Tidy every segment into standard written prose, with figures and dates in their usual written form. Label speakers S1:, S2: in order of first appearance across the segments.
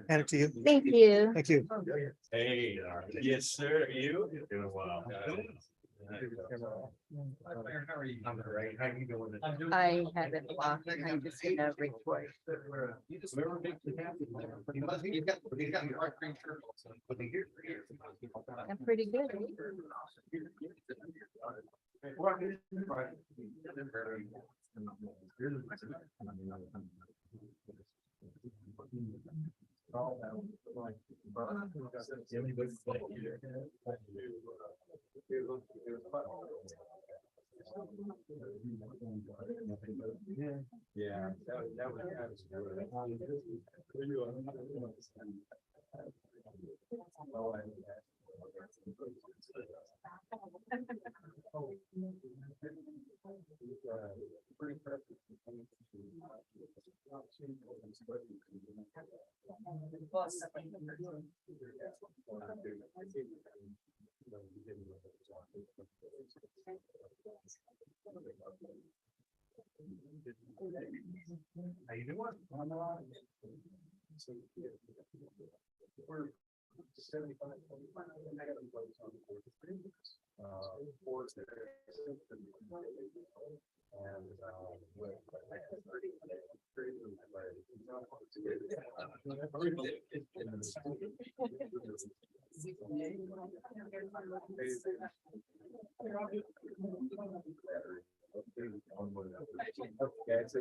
S1: Hand it to you.
S2: Thank you.
S1: Thank you.
S3: Hey, yes, sir. You? Doing well. I'm great. How you doing?
S2: I have it locked. I'm just gonna report.
S3: You just remember big happy. He's got your heart green shirt.
S2: I'm pretty good.
S3: Yeah, that was. How you doing? We're 75. Four there. Okay, so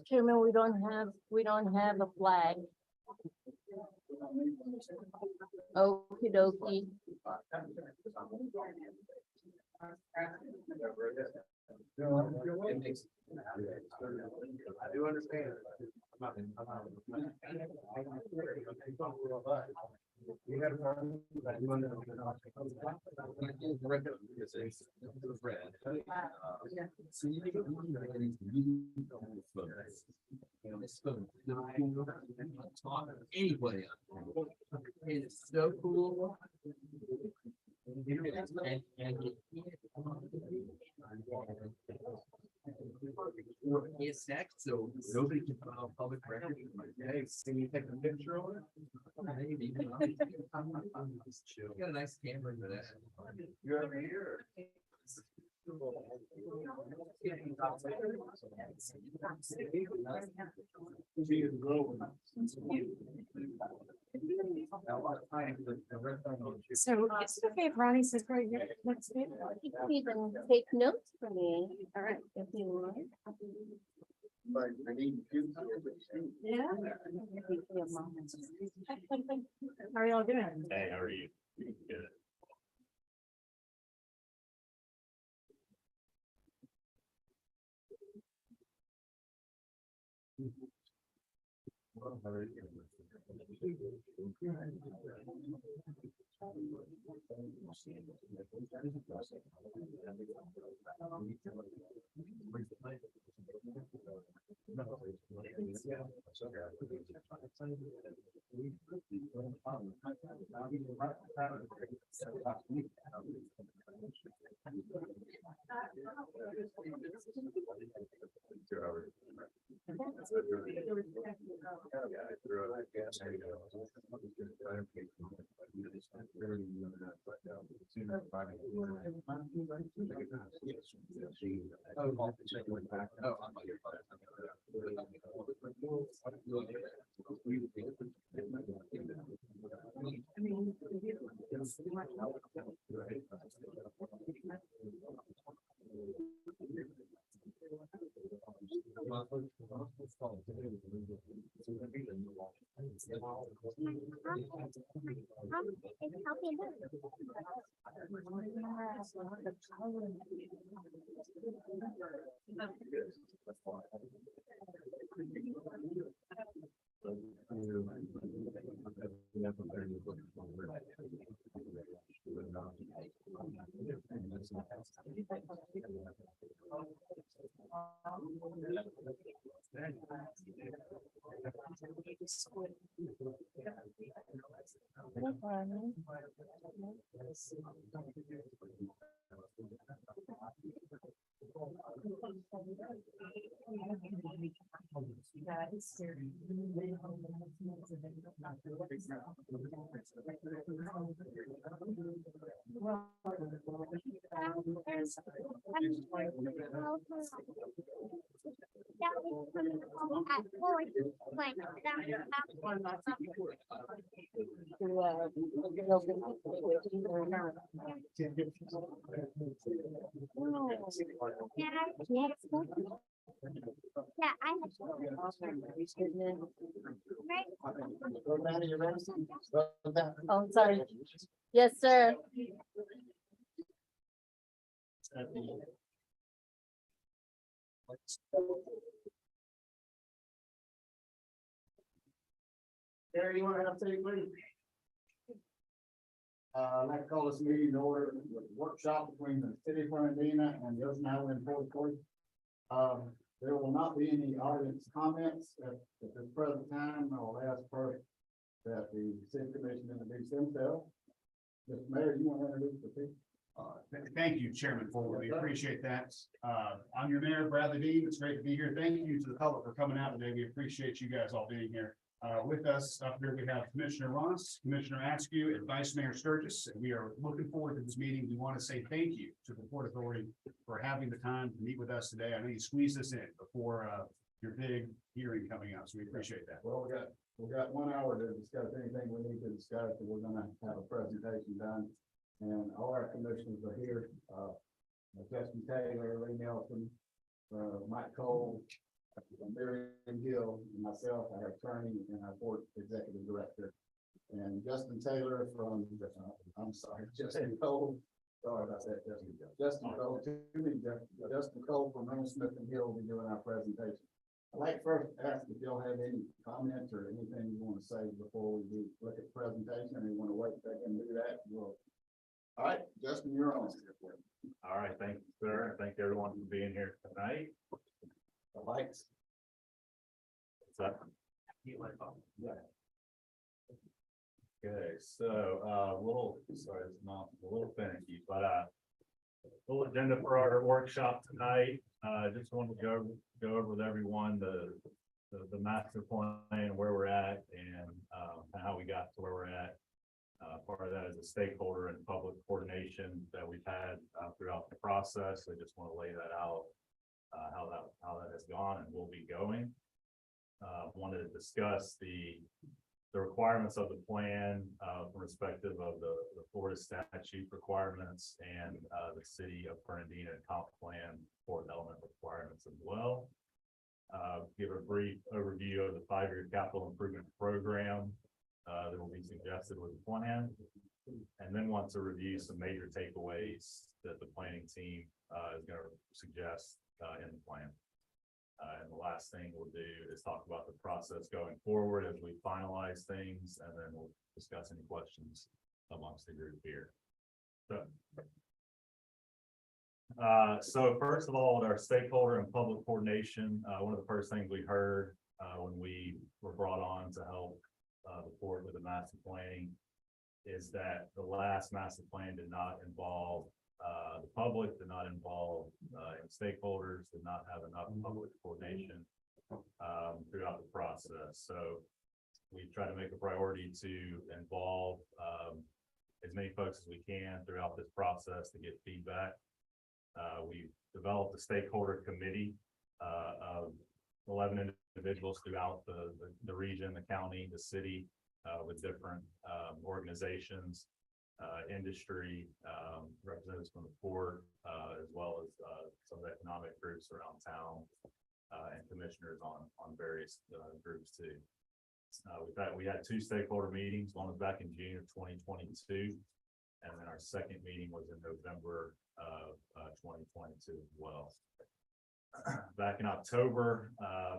S2: Chairman, we don't have a flag. Okie dokie.
S3: I do understand. You had
S4: Anybody. It's so cool. It's next, so nobody can file public record.
S3: Hey, can you take a picture of it?
S4: Maybe. Got a nice camera for that.
S3: You're over here.
S2: So it's okay if Ronnie says right here. Let's do it. You can even take notes for me. All right, if you want. Yeah. How are y'all doing?
S3: Hey, how are you? Good.
S2: Yeah, I have. Oh, sorry. Yes, sir.
S3: Gary, you want to have to please? I'd like to call this meeting to order, workshop between the city of Fernandina and the Ocean Island Port Authority. There will not be any audience comments at this present time. I'll ask first that the city commission introduce themselves. Mr. Mayor, you want to introduce the people?
S5: Thank you, Chairman Fuller. We appreciate that. I'm your mayor, Bradley Dean. It's great to be here. Thank you to the public for coming out today. We appreciate you guys all being here. With us up here, we have Commissioner Ross, Commissioner Askew, and Vice Mayor Sturgis. And we are looking forward to this meeting. We want to say thank you to the Port Authority for having the time to meet with us today. I know you squeezed us in before your big hearing coming up, so we appreciate that.
S3: Well, we got 1 hour to discuss anything we need to discuss, and we're gonna have a presentation done. And all our commissioners are here, Justin Taylor, Lee Nelson, Mike Cole, Mary Gill, and myself, our attorney and our board executive director. And Justin Taylor from, I'm sorry, Justin Cole, sorry about that, Justin Cole, Justin Cole from Reynolds Smith and Hill will be doing our presentation. I'd like first to ask if y'all have any comments or anything you want to say before we do look at the presentation, and you want to wait a second and do that, we'll. All right, Justin, you're on.
S6: All right, thank you, sir. Thank everyone for being here tonight.
S3: The lights.
S6: What's that? Okay, so sorry, it's not a little finicky, but little agenda for our workshop tonight. Just wanted to go over with everyone the master plan, where we're at, and how we got to where we're at. Part of that is a stakeholder and public coordination that we've had throughout the process. I just want to lay that out, how that has gone and will be going. Wanted to discuss the requirements of the plan from perspective of the Florida statute requirements and the city of Fernandina comp plan for element requirements as well. Give a brief overview of the 5-year capital improvement program that will be suggested with the plan, and then want to review some major takeaways that the planning team is going to suggest in the plan. And the last thing we'll do is talk about the process going forward as we finalize things, and then we'll discuss any questions amongst the group here. So first of all, with our stakeholder and public coordination, one of the first things we heard when we were brought on to help the port with the master planning is that the last master plan did not involve the public, did not involve stakeholders, did not have enough public coordination throughout the process. So we try to make a priority to involve as many folks as we can throughout this process to get feedback. We developed a stakeholder committee of 11 individuals throughout the region, the county, the city, with different organizations, industry, representatives from the port, as well as some of the economic groups around town, and commissioners on various groups too. We had 2 stakeholder meetings. One was back in June of 2022, and then our second meeting was in November of 2022 as well. Back in October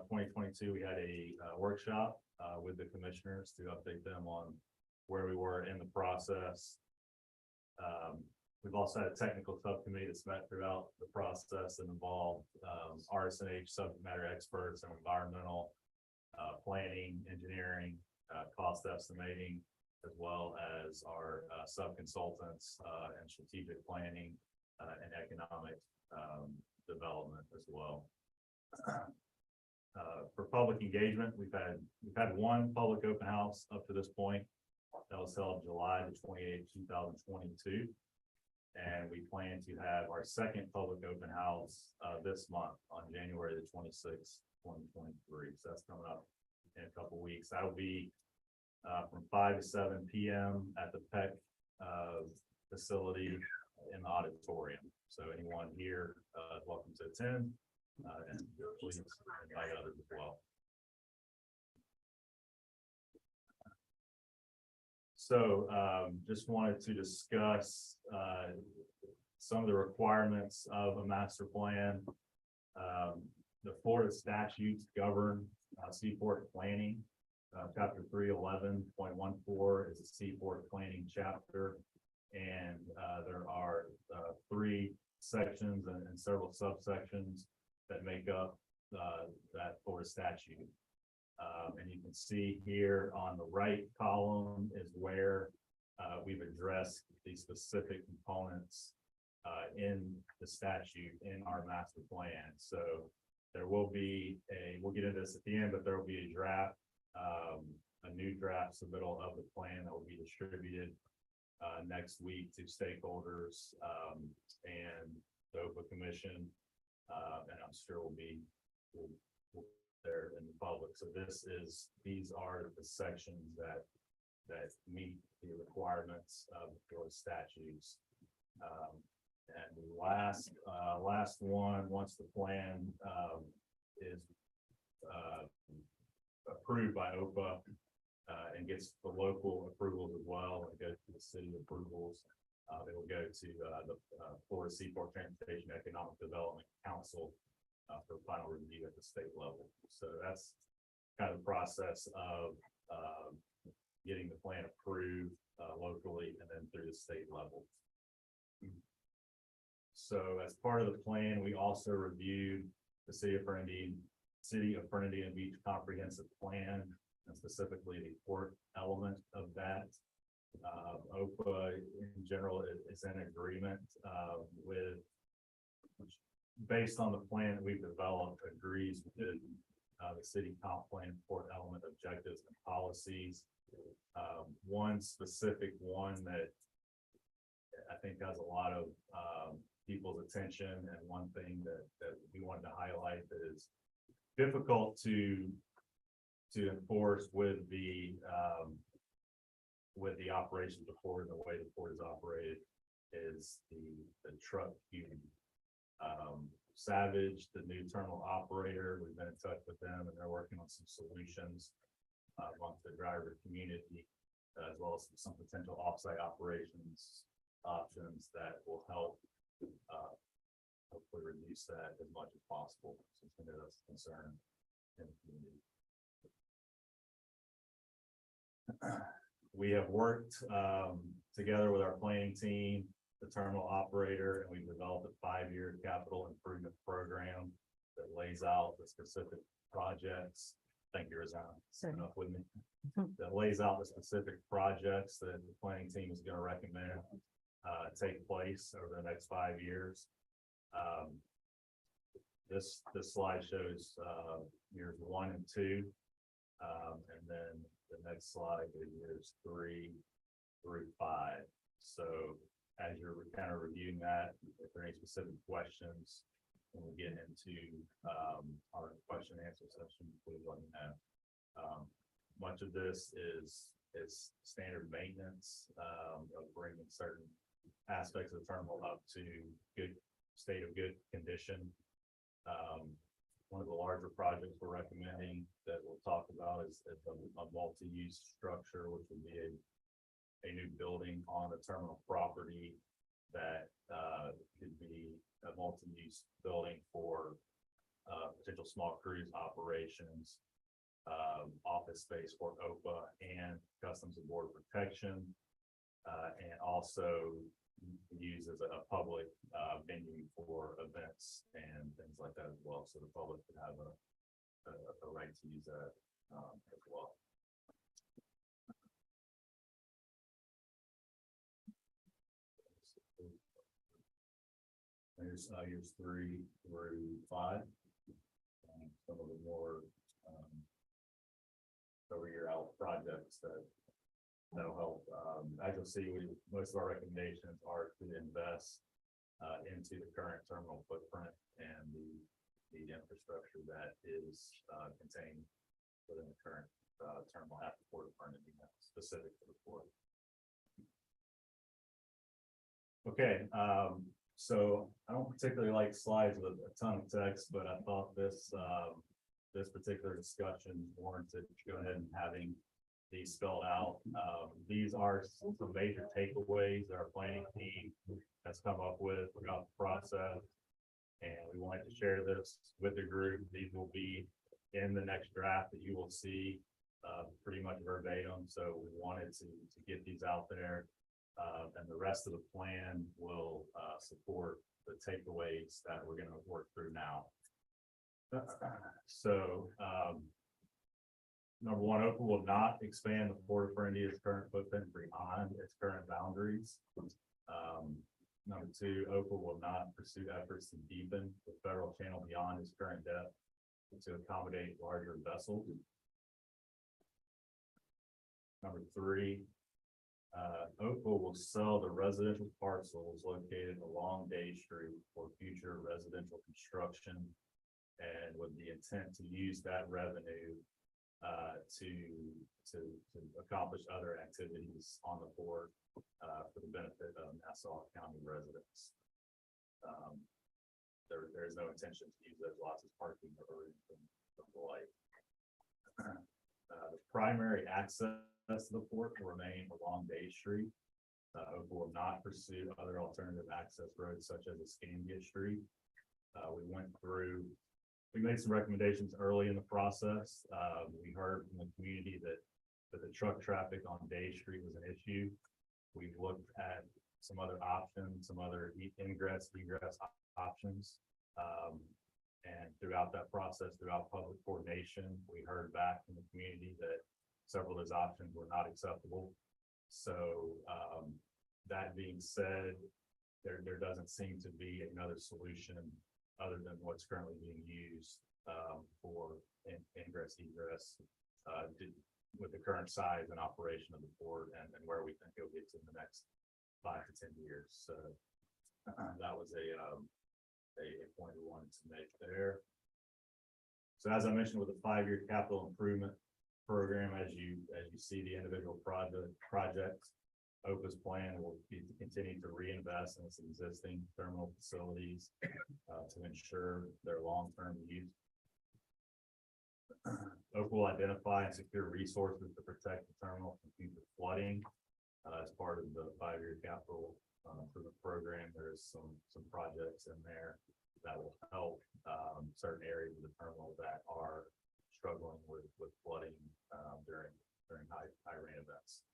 S6: 2022, we had a workshop with the commissioners to update them on where we were in the process. We've also had a technical subcommittee that's met throughout the process and involved RSNH subject matter experts and environmental planning, engineering, cost estimating, as well as our sub-consultants and strategic planning and economic development as well. For public engagement, we've had 1 public open house up to this point. That was held July the 28th, 2022. And we plan to have our second public open house this month on January the 26th, 2023. So that's coming up in a couple weeks. That'll be from 5 to 7 p.m. at the PEC facility in the auditorium. So anyone here is welcome to attend, and please invite others as well. So just wanted to discuss some of the requirements of a master plan. The Florida statutes govern seaport planning. Chapter 311.14 is a seaport planning chapter, and there are 3 sections and several subsections that make up that Florida statute. And you can see here on the right column is where we've addressed the specific components in the statute in our master plan. So there will be we'll get into this at the end, but there will be a draft, a new draft submittal of the plan that will be distributed next week to stakeholders and the OPA Commission, and I'm sure we'll there in the public. So these are the sections that meet the requirements of the statutes. And the last one, once the plan is approved by OPA and gets the local approvals as well, it goes to the city approvals. It will go to the Florida Seaport Transportation Economic Development Council for final review at the state level. So that's kind of the process of getting the plan approved locally and then through the state level. So as part of the plan, we also reviewed the City of Fernandina Beach Comprehensive Plan, and specifically the port element of that. OPA in general is in agreement with, based on the plan that we've developed, agrees with the city comp plan port element objectives and policies. One specific one that I think has a lot of people's attention, and one thing that we wanted to highlight that is difficult to enforce with the operation of the port and the way the port is operated is the truck queuing. Savage, the new terminal operator, we've been in touch with them, and they're working on some solutions amongst the driver community, as well as some potential offsite operations options that will help hopefully reduce that as much as possible. So that's a concern in the community. We have worked together with our planning team, the terminal operator, and we've developed a 5-year capital improvement program that lays out the specific projects. Thank you, Rosanna. Enough with me. That lays out the specific projects that the planning team is going to recommend take place over the next 5 years. this slide shows, years 1 and 2. And then the next slide is years 3 through 5. So as you're kind of reviewing that, if there are any specific questions, when we get into, our question and answer session, please let me know. Much of this is standard maintenance, of bringing certain aspects of the terminal up to good state of good condition. One of the larger projects we're recommending that we'll talk about is a multi-use structure, which would be a new building on the terminal property that could be a multi-use building for potential small cruise operations, office space for OPA and Customs and Border Protection, and also used as a public venue for events and things like that as well. So the public could have a right to use that as well. There's years 3 through 5. Some of the more over year out projects that'll help. As you'll see, most of our recommendations are to invest into the current terminal footprint and the infrastructure that is contained within the current terminal at the port of Burnaby, specific to the port. Okay, so I don't particularly like slides with a ton of text, but I thought this particular discussion warranted go ahead and having these spelled out. These are some major takeaways that our planning team has come up with throughout the process. And we wanted to share this with the group. These will be in the next draft that you will see pretty much verbatim. So we wanted to get these out there. And the rest of the plan will support the takeaways that we're going to work through now. So, number one, OPA will not expand the Port of Burnaby's current footprint beyond its current boundaries. Number two, OPA will not pursue efforts to deepen the federal channel beyond its current depth to accommodate larger vessels. Number three, OPA will sell the residential parcels located along Day Street for future residential construction, and with the intent to use that revenue to accomplish other activities on the port for the benefit of Nassau County residents. There is no intention to use those lots as parking or anything of the like. The primary access to the port will remain along Day Street. OPA will not pursue other alternative access roads such as Escambia Street. We made some recommendations early in the process. We heard from the community that the truck traffic on Day Street was an issue. We looked at some other options, some other ingress, egress options. And throughout that process, throughout public coordination, we heard back from the community that several of those options were not acceptable. So that being said, there doesn't seem to be another solution other than what's currently being used for ingress, egress with the current size and operation of the port and where we think it'll get to in the next 5 to 10 years. So that was a point we wanted to make there. So as I mentioned, with the 5-year capital improvement program, as you see the individual projects, OPA's plan will be to continue to reinvest in its existing terminal facilities to ensure their long-term use. OPA will identify and secure resources to protect the terminal from future flooding. As part of the 5-year capital improvement program, there's some projects in there that will help certain areas of the terminal that are struggling with flooding during high rain events.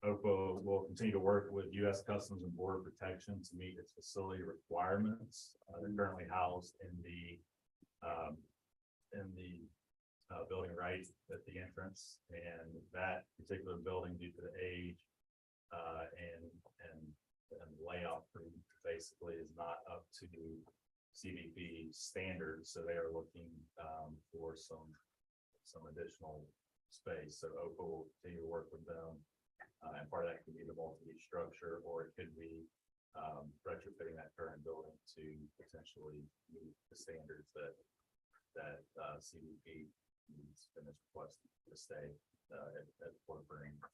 S6: OPA will continue to work with U.S. Customs and Border Protection to meet its facility requirements. They're currently housed in the building right at the entrance, and that particular building, due to the age and layout, basically is not up to CDP standards, so they are looking, for some additional space. So OPA will continue to work with them. And part of that could be the multi-use structure, or it could be, retrofitting that current building to potentially meet the standards that CDP needs in this request to stay, at Port Bernardino.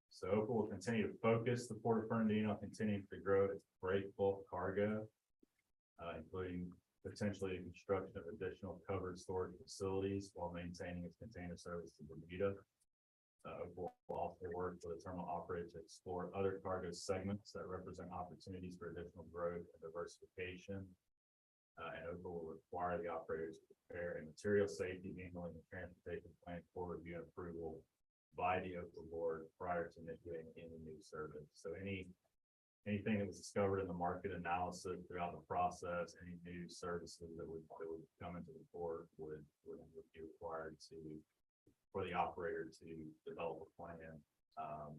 S6: So OPA will continue to focus the Port of Bernardino, continuing to grow its freight bulk cargo, including potentially the construction of additional covered storage facilities while maintaining its container service to Bermuda. OPA will also work with the terminal operator to explore other cargo segments that represent opportunities for additional growth and diversification. And OPA will require the operators to prepare a material safety handling and transportation plan for review and approval by the OPA board prior to initiating any new service. So anything that was discovered in the market analysis throughout the process, any new services that would come into the port would be required for the operator to develop a plan,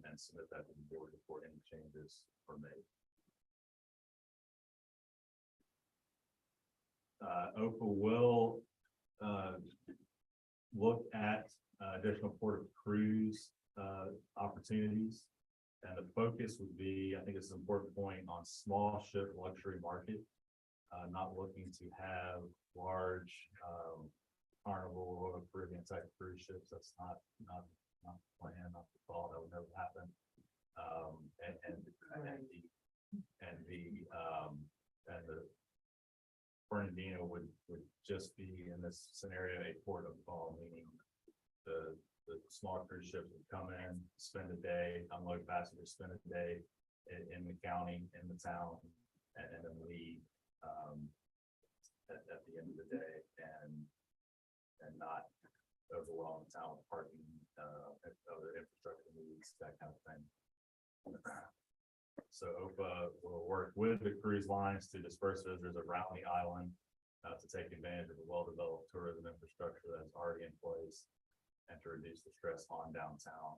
S6: and submit that to the board before any changes are made. OPA will look at additional port of cruise opportunities, and the focus would be, I think it's an important point, on small ship luxury market, not looking to have large Carnival or Caribbean type cruise ships. That's not the plan, not the thought. That would never happen. The Bernardino would just be in this scenario a port of call, meaning the small cruise ships would come in, spend a day, unload passengers, spend a day in the county, in the town, and then leave at the end of the day, and not overwhelm the town with parking, other infrastructure needs, that kind of thing. So OPA will work with the cruise lines to disperse visitors around the island, to take advantage of the well-developed tourism infrastructure that's already in place, and to reduce the stress on downtown.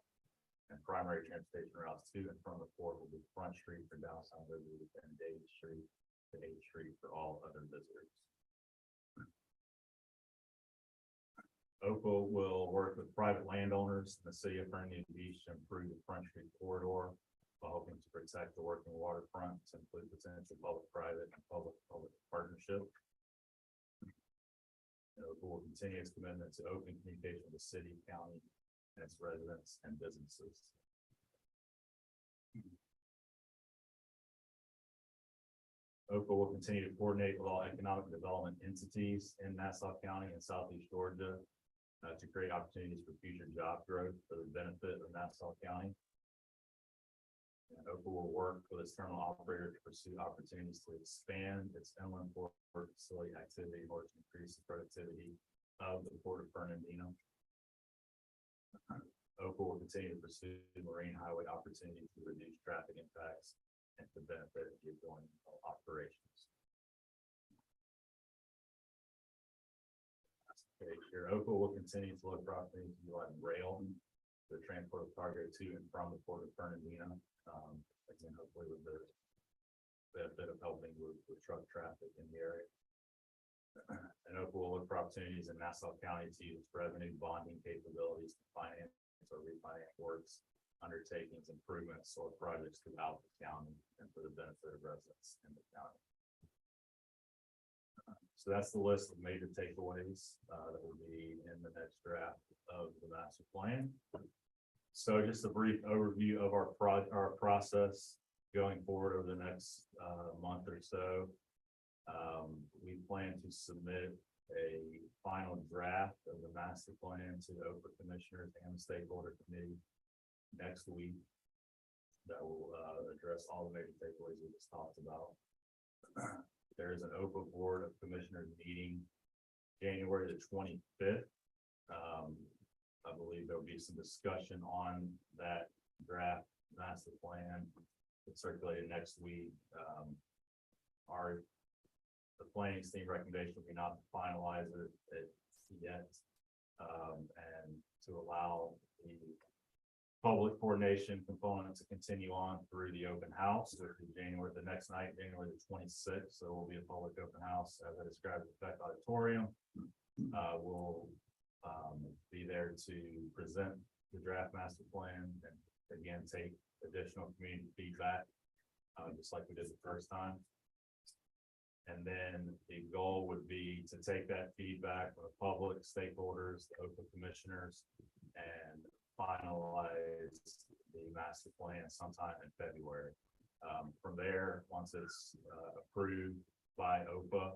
S6: And primary transportation routes to and from the port will be Front Street for downtown visitors and Davis Street to 8th Street for all other visitors. OPA will work with private landowners in the city of Bernardino Beach to improve the Front Street corridor while hoping to protect the working waterfront to include potential public-private and public-public partnership. OPA will continue its commitment to open communication with the city, county, and its residents and businesses. OPA will continue to coordinate with all economic development entities in Nassau County and Southeast Georgia to create opportunities for future job growth for the benefit of Nassau County. And OPA will work with its terminal operator to pursue opportunities to expand its inland port facility activity in order to increase the productivity of the Port of Bernardino. OPA will continue to pursue marine highway opportunities to reduce traffic impacts and to benefit the ongoing operations. Okay, here OPA will continue to look for opportunities to utilize rail to transport cargo to and from the Port of Bernardino. Again, hopefully with the benefit of helping with truck traffic in the area. And OPA will look for opportunities in Nassau County to use revenue bonding capabilities to finance or refinance works, undertakings, improvements, or projects throughout the county and for the benefit of residents in the county. So that's the list of major takeaways that will be in the next draft of the master plan. So just a brief overview of our process going forward over the next month or so. We plan to submit a final draft of the master plan to the OPA commissioners and the stakeholder committee next week. That will address all the major takeaways we just talked about. There is an OPA board of commissioners meeting January the 25th. I believe there'll be some discussion on that draft master plan. It's circulated next week. The planning team recommendation will be not to finalize it yet, and to allow the public coordination component to continue on through the open house or through January, the next night, January the 26th. So it will be a public open house as I described at the Tech Auditorium. We'll be there to present the draft master plan and again, take additional community feedback, just like we did the first time. And then the goal would be to take that feedback from the public, stakeholders, the open commissioners, and finalize the master plan sometime in February. From there, once it's approved by OPA,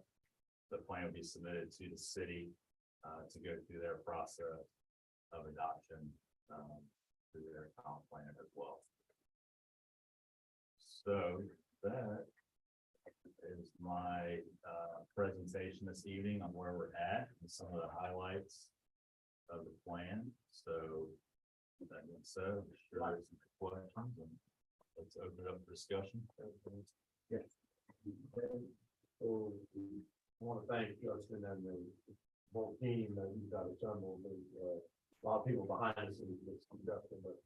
S6: the plan will be submitted to the city to go through their process of adoption through their comp plan as well. So that is my presentation this evening on where we're at and some of the highlights of the plan. So that being said, I'm sure there's some questions and let's open it up for discussion.
S3: Yeah. So I want to thank Justin and the whole team that you've got assembled. There's a lot of people behind us in this conducting, but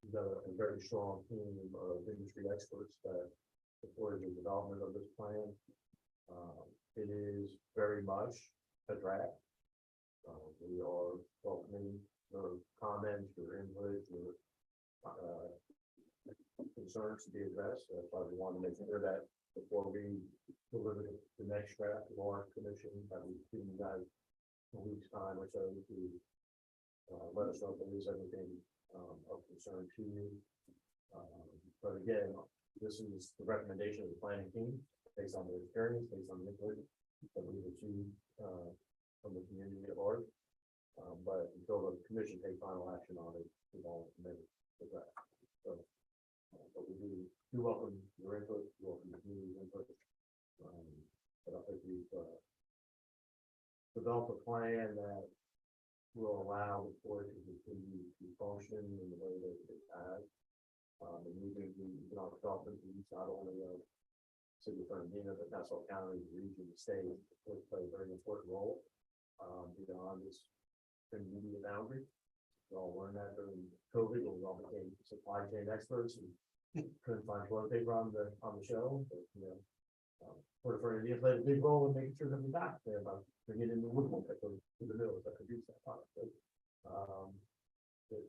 S3: you've got a very strong team of industry experts that supported the development of this plan. It is very much a draft. We are welcoming your comments, your input, your concerns to be addressed. That's why we want to make sure that before we deliver the next draft of our commission, that we give you guys a week's time or so to let us know if there is anything of concern to you. But again, this is the recommendation of the planning team based on their experience, based on the input that we've achieved from the community at large. But until the commission takes final action on it, we won't make the draft. So, but we do welcome your input, welcome the community's input. But I think we've developed a plan that will allow the court to continue to function in the way that it has. And moving the economic development to not only City of Fernandina, but Nassau County, the region, the state, will play a very important role beyond this immediate boundary. We all learned that during COVID, when we all became supply chain experts and couldn't find toilet paper on the show. But Port of Fernandina played a big role in making sure that we got there by bringing in the woodwork that goes to the mills that produce that product. So,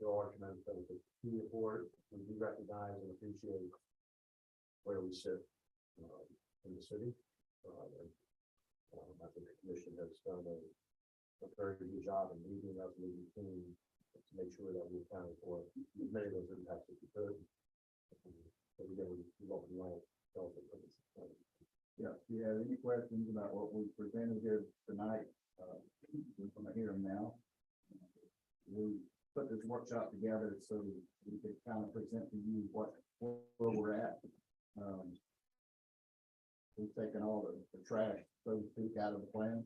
S3: there are tremendous benefits to the board. We do recognize and appreciate where we sit in the city. I think the commission has done a very good job in leading us, leading the team to make sure that we account for as many of those impacts as we could. But again, we welcome you all.
S7: Yeah, if you have any questions about what we presented here tonight, we're going to hear them now. We put this workshop together so we could kind of present to you where we're at. We've taken all the trash, so to speak, out of the plan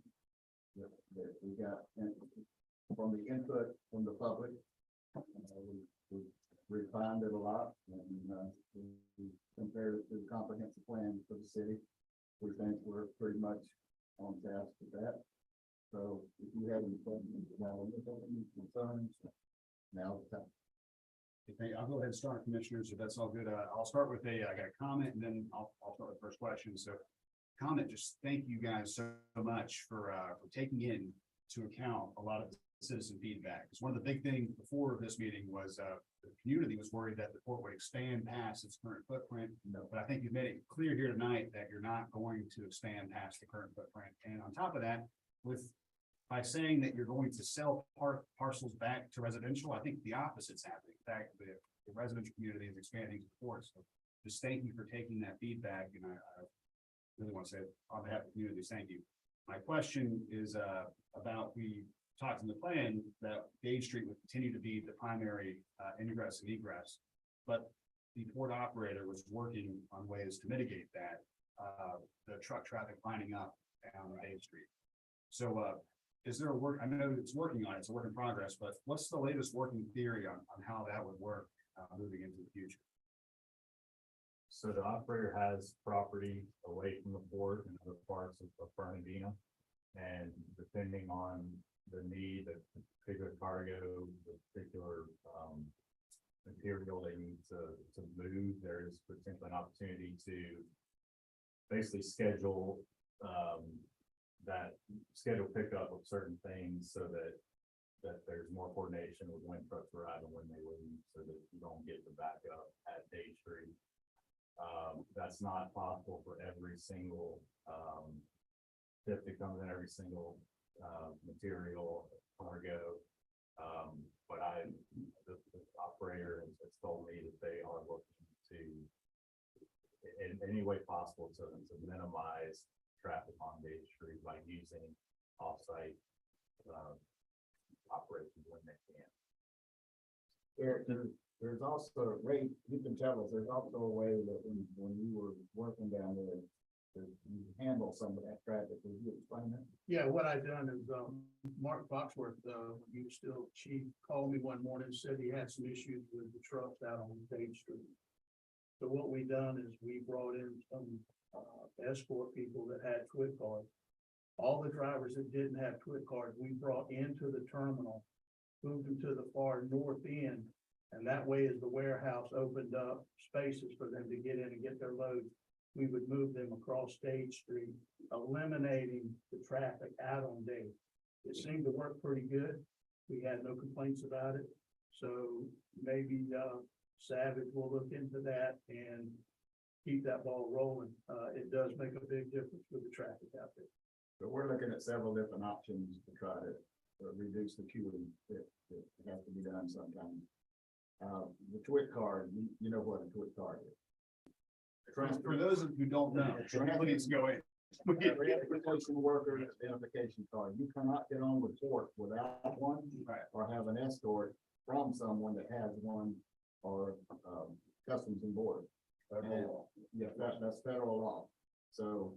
S7: that we got from the input from the public. We refined it a lot and we compared it to the comprehensive plan for the city. We think we're pretty much on task with that. So if you have any questions, any concerns, now's the time.
S5: Okay, I'll go ahead and start, commissioners, if that's all good. I'll start with I got a comment and then I'll start with the first question. So comment, just thank you guys so much for taking into account a lot of the citizen feedback. Because one of the big things before this meeting was the community was worried that the port would expand past its current footprint. No, but I think you've made it clear here tonight that you're not going to expand past the current footprint. And on top of that, by saying that you're going to sell parcels back to residential, I think the opposite's happening. In fact, the residential community is expanding to the port. So just thank you for taking that feedback. And I really want to say on behalf of the community, thank you. My question is about, we talked in the plan that Gage Street would continue to be the primary ingress and egress, but the port operator was working on ways to mitigate that, the truck traffic lining up down Gage Street. So is there a work, I know it's working on it, it's a work in progress, but what's the latest working theory on how that would work moving into the future?
S6: So the operator has property away from the port and other parts of Fernandina. And depending on the need, the particular cargo, the particular material they need to move, there's potentially an opportunity to basically schedule, that schedule pickup of certain things so that there's more coordination with when trucks arrive and when they leave, so that you don't get the backup at Day Street. That's not possible for every single, ship that comes in, every single, material, cargo. But the operator has told me that they are looking to, in any way possible, to minimize traffic on Day Street by using off-site, operations when they can.
S7: There's also a rate, you can tell us, there's also a way that when you were working down there, that you handle some of that traffic. Would you explain that?
S8: Yeah, what I done is, Mark Foxworth, when he was still chief, called me one morning and said he had some issues with the trucks out on State Street. So what we done is we brought in some, escort people that had TWIC cards. All the drivers that didn't have TWIC cards, we brought into the terminal, moved them to the far north end. And that way, as the warehouse opened up spaces for them to get in and get their loads, we would move them across State Street, eliminating the traffic out on Day. It seemed to work pretty good. We had no complaints about it. So maybe Savage will look into that and keep that ball rolling. It does make a big difference with the traffic out there.
S7: But we're looking at several different options to try to reduce the queuing that has to be done sometimes. The TWIC card, you know what a TWIC card is.
S5: For those who don't know, please go in.
S7: Transportation worker identification card. You cannot get on the port without one.
S5: Right.
S7: Or have an escort from someone that has one, or Customs and Border. And, yeah, that's federal law. So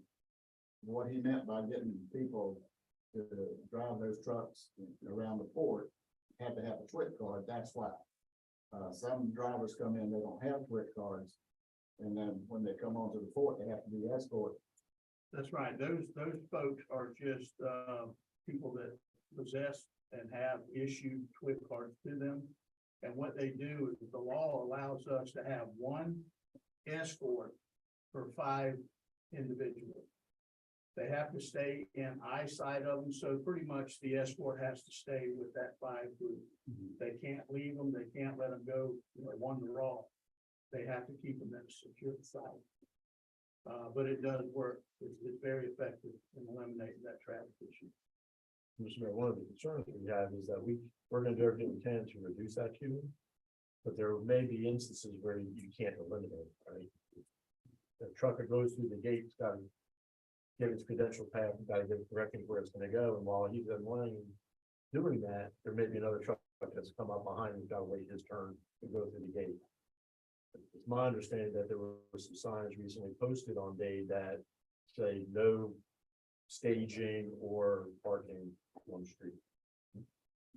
S7: what he meant by getting people to drive those trucks around the port had to have a TWIC card. That's why. Some drivers come in, they don't have TWIC cards. And then when they come onto the port, they have to be escorted.
S8: That's right. Those folks are just people that possess and have issued TWIC cards to them. And what they do is the law allows us to have one escort for 5 individuals. They have to stay in eyesight of them. So pretty much the escort has to stay with that 5 group. They can't leave them. They can't let them go, wander off. They have to keep them at a secure site. But it does work. It's very effective in eliminating that traffic issue.
S1: Mr. Mayor, one of the concerns we have is that we're gonna do everything we can to reduce that queuing. But there may be instances where you can't eliminate, right? The trucker goes through the gate, it's gotta get its credential path, gotta get it directly where it's gonna go, and while he's in line doing that, there may be another truck that's come up behind him, who's gotta wait his turn to go through the gate. It's my understanding that there were some signs recently posted on Day that say no staging or parking on the street.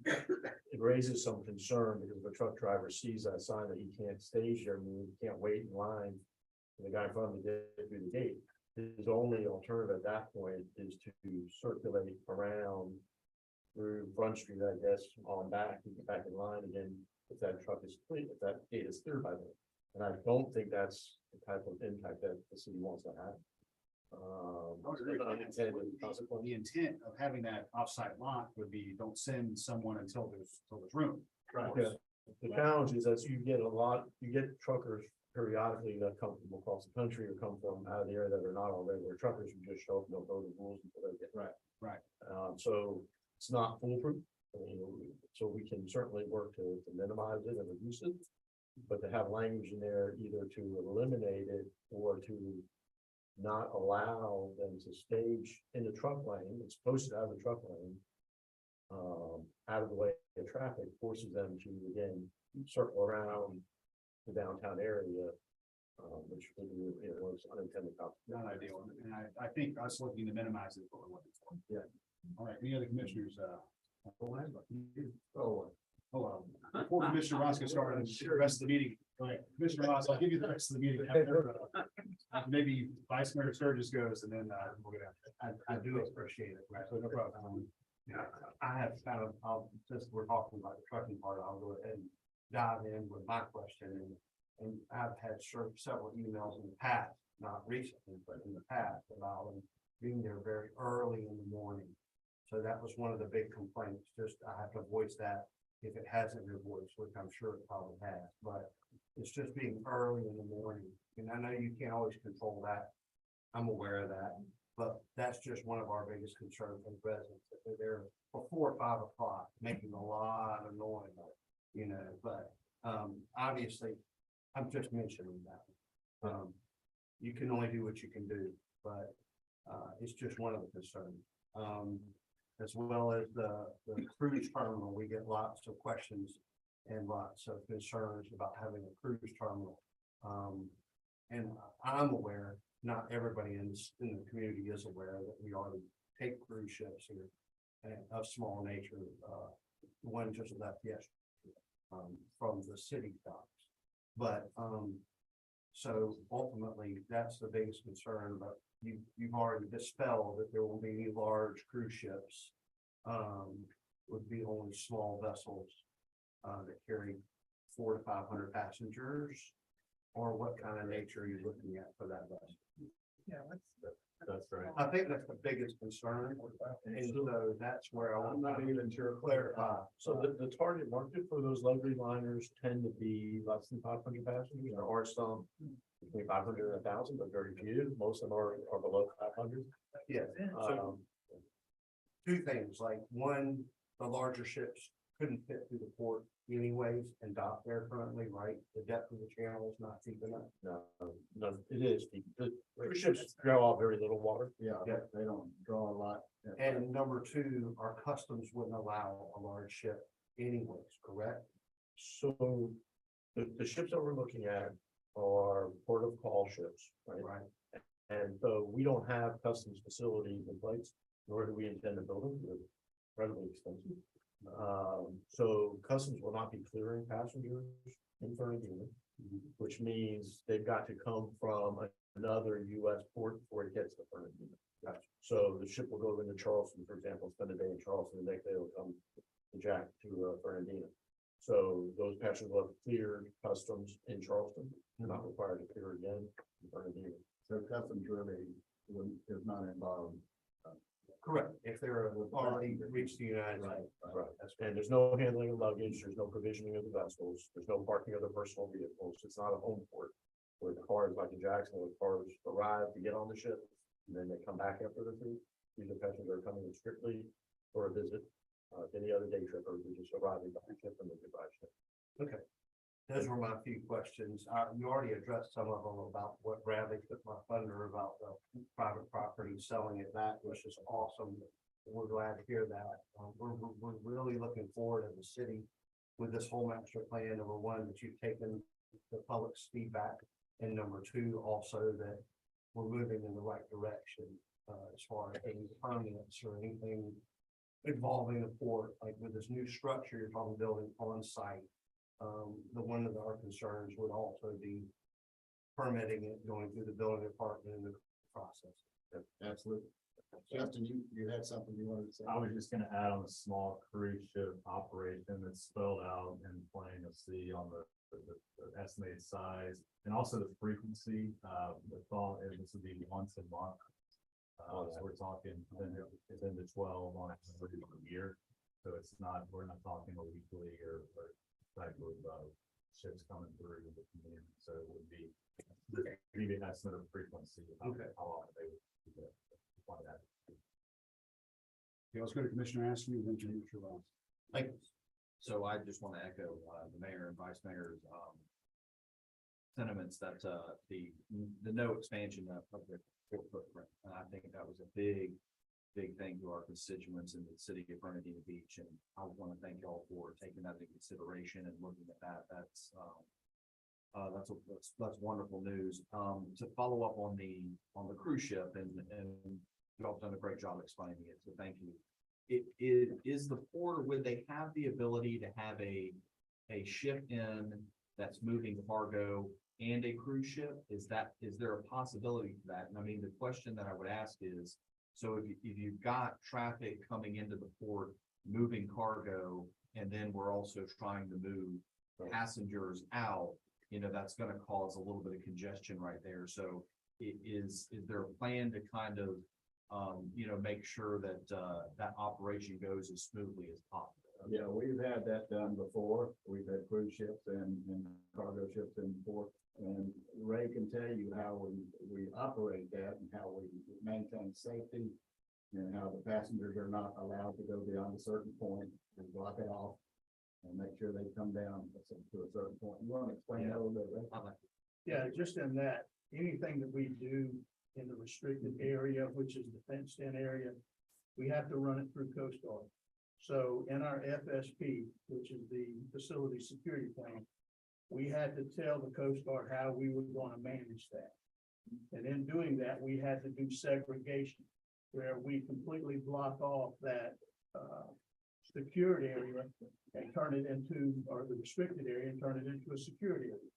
S1: It raises some concern because if a truck driver sees that sign that he can't stage there, I mean, he can't wait in line for the guy in front of him to get through the gate. His only alternative at that point is to circulate around through Front Street, I guess, on back, and get back in line again, if that truck is clear, if that gate is clear by then. And I don't think that's the type of impact that the city wants to have.
S5: The intent of having that offsite lot would be, don't send someone until there's room.
S1: Right. The challenge is that you get truckers periodically that come from across the country or come from out of the area that are not already, where truckers who just show up and don't know the rules until they get
S5: Right.
S1: So it's not foolproof. I mean, so we can certainly work to minimize it and reduce it. But to have language in there either to eliminate it or to not allow them to stage in the truck lane, it's posted out of the truck lane, out of the way of traffic, forces them to again circle around the downtown area, which would be, was unintended consequences.
S5: Not ideal. And I think us looking to minimize it is what we're looking for.
S1: Yeah.
S5: All right, any other commissioners,
S7: Oh,
S5: hold on. Before Commissioner Ross gets started, the rest of the meeting, Commissioner Ross, I'll give you the rest of the meeting. Maybe Vice Mayor Sturgis goes and then we'll get out.
S3: I do appreciate it.
S5: So no problem.
S3: Yeah, I have kind of, Since we're talking about the trucking part, I'll go ahead and
S9: dive in with my question, and I've had several emails in the past, not recently, but in the past, about them being there very early in the morning. So that was one of the big complaints, just I have to voice that if it hasn't been voiced, which I'm sure it probably has, but it's just being early in the morning. And I know you can't always control that. I'm aware of that, but that's just one of our biggest concerns with residents, that they're there before 5 o'clock, making a lot of noise, but, obviously, I'm just mentioning that. You can only do what you can do, but, it's just one of the concerns. As well as the cruise terminal, we get lots of questions and lots of concerns about having a cruise terminal. And I'm aware, not everybody in the community is aware that we already take cruise ships here and of small nature. One just left yesterday, from the city docks. But, so ultimately, that's the biggest concern, but you've already dispelled that there will be any large cruise ships. Would be only small vessels, that carry 400 to 500 passengers. Or what kind of nature are you looking at for that vessel?
S6: Yeah, that's right.
S9: I think that's the biggest concern, and so that's where I'm not even sure clarify.
S1: So the target market for those luxury liners tend to be less than 500 passengers. There are some between 500 and 1,000, but very few. Most of them are below 500.
S9: Yeah, so two things, like one, the larger ships couldn't fit through the port anyways and dock there currently, right? The depth of the channel is not deep enough.
S1: No, it is. The cruise ships draw off very little water.
S7: Yeah,
S9: Yeah.
S7: they don't draw a lot.
S9: And number two, our customs wouldn't allow a large ship anyways, correct?
S1: So the ships that we're looking at are port of call ships, right?
S9: Right.
S1: And so we don't have customs facilities in place, nor do we intend to build them. They're incredibly expensive. So customs will not be clearing passengers in Fernandina, which means they've got to come from another US port before it gets to Fernandina.
S9: Gotcha.
S1: So the ship will go into Charleston, for example, spend a day in Charleston, the next day will come to Jack to Fernandina. So those passengers will have cleared customs in Charleston, they're not required to clear again in Fernandina.
S7: So customs really is not involved.
S9: Correct. If they're already reached the United States.
S1: Right. And there's no handling of luggage, there's no provisioning of the vessels, there's no parking of the personal vehicles, it's not a home port. Where the cars like in Jackson, the cars arrive to get on the ship, and then they come back after the cruise. These are passengers are coming in strictly for a visit, any other day trip, or just arriving by the ship and they goodbye ship.
S9: Okay. Those were my few questions. You already addressed some of them about what Bradley took my thunder about the private property selling it back, which is awesome. We're glad to hear that. We're really looking forward as a city with this whole master plan. Number one, that you've taken the public's feedback, and number two, also that we're moving in the right direction as far as any permits or anything involving the port, like with this new structure you're talking building on site. One of our concerns would also be permitting it, going through the building department and the process.
S7: Absolutely. Justin, you had something you wanted to say?
S6: I was just gonna add on a small cruise ship operation that's spelled out in plain to see on the estimated size and also the frequency. The thought is this would be once a month. So we're talking within the 12 on average a year. So it's not, we're not talking a weekly or type of ships coming through the community. So it would be maybe an estimate of frequency.
S9: Okay.
S6: How often they would do that. That.
S5: Yeah, let's go to Commissioner Ashley, then Commissioner Ross.
S9: Like,
S4: So I just want to echo the mayor and vice mayor's sentiments that the no expansion of the port footprint. And I think that was a big thing to our constituents in the city of Fernandina Beach. And I want to thank y'all for taking that into consideration and looking at that. That's wonderful news. To follow up on the cruise ship, and y'all done a great job explaining it, so thank you. It is the port, would they have the ability to have a ship in that's moving cargo and a cruise ship? Is there a possibility for that? And I mean, the question that I would ask is, so if you've got traffic coming into the port, moving cargo, and then we're also trying to move passengers out, you know, that's gonna cause a little bit of congestion right there. So is there a plan to kind of, you know, make sure that, that operation goes as smoothly as possible?
S7: Yeah, we've had that done before. We've had cruise ships and cargo ships in before. And Ray can tell you how we operate that and how we maintain safety and how the passengers are not allowed to go beyond a certain point and block it off and make sure they come down to a certain point. You want to explain that a little bit, Ray?
S4: I'd like to-
S8: Yeah, just in that, anything that we do in the restricted area, which is the fenced in area, we have to run it through Coast Guard. So in our FSP, which is the facility security plan, we had to tell the Coast Guard how we were going to manage that. And in doing that, we had to do segregation, where we completely block off that secured area and turn it into, or the restricted area and turn it into a security area.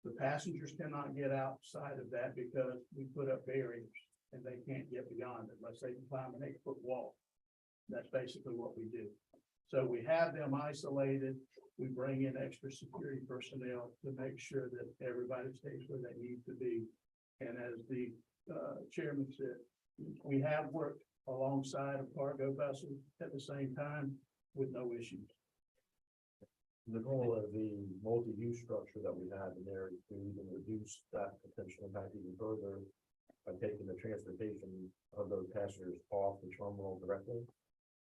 S8: The passengers cannot get outside of that because we put up barriers and they can't get beyond it unless they can climb an 8-foot wall. That's basically what we do. So we have them isolated. We bring in extra security personnel to make sure that everybody stays where they need to be. And as the chairman said, we have worked alongside of cargo vessels at the same time with no issues.
S1: The goal of the multi-use structure that we have in there is to even reduce that potential impact even further by taking the transportation of those passengers off the terminal directly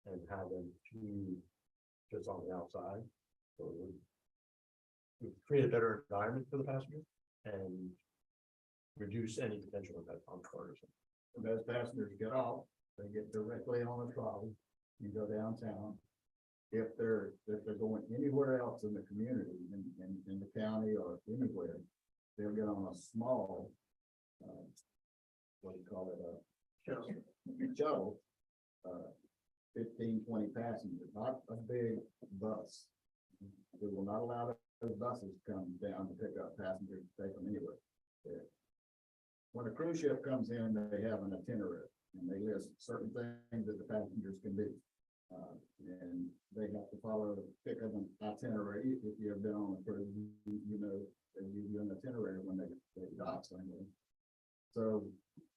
S1: and have them to just on the outside. So we create a better environment for the passengers and reduce any potential impact on cars.
S7: And those passengers get off, they get directly on the trolley, you go downtown. If they're going anywhere else in the community, in the county or anywhere, they'll get on a small, what do you call it, shuttle, 15, 20 passengers, not a big bus. We will not allow those buses to come down to pick up passengers, and take them anywhere. Yeah. When a cruise ship comes in, they have an itinerary and they list certain things that the passengers can do. And they have to follow the pick of an itinerary. If you have been on a cruise, you know, they give you an itinerary when they dock somewhere. So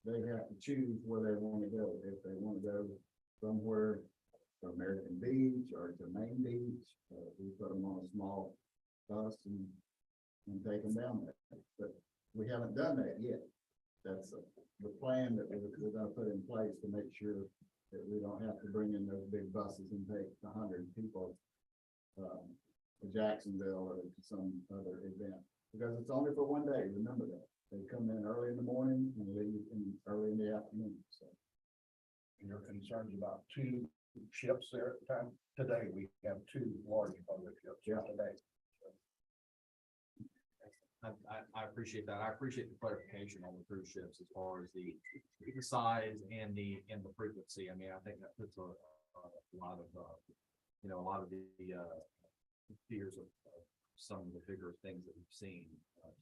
S7: they have to choose where they want to go. If they want to go somewhere to American Beach or to Main Beach, we put them on a small bus and take them down there. But we haven't done that yet. That's the plan that we're going to put in place to make sure that we don't have to bring in those big buses and take 100 people to Jacksonville or to some other event. Because it's only for one day, remember that. They come in early in the morning and leave early in the afternoon, so.
S9: You're concerned about 2 ships there at the time. Today, we have 2 large public ships today.
S4: I appreciate that. I appreciate the clarification on the cruise ships as far as the size and the frequency. I mean, I think that puts a lot of, you know, a lot of the fears of some of the bigger things that we've seen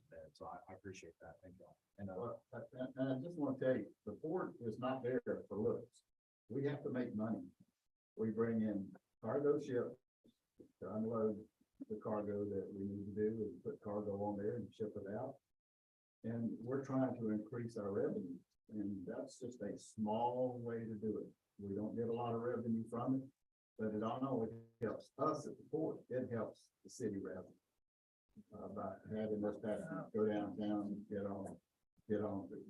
S4: today. So I appreciate that. Thank you. And
S7: Well, and I just want to tell you, the port is not there for looks. We have to make money. We bring in cargo ships to unload the cargo that we need to do is put cargo on there and ship it out. And we're trying to increase our revenue, and that's just a small way to do it. We don't get a lot of revenue from it, but it not only helps us at the port, it helps the city revenue. By having this passengers go downtown,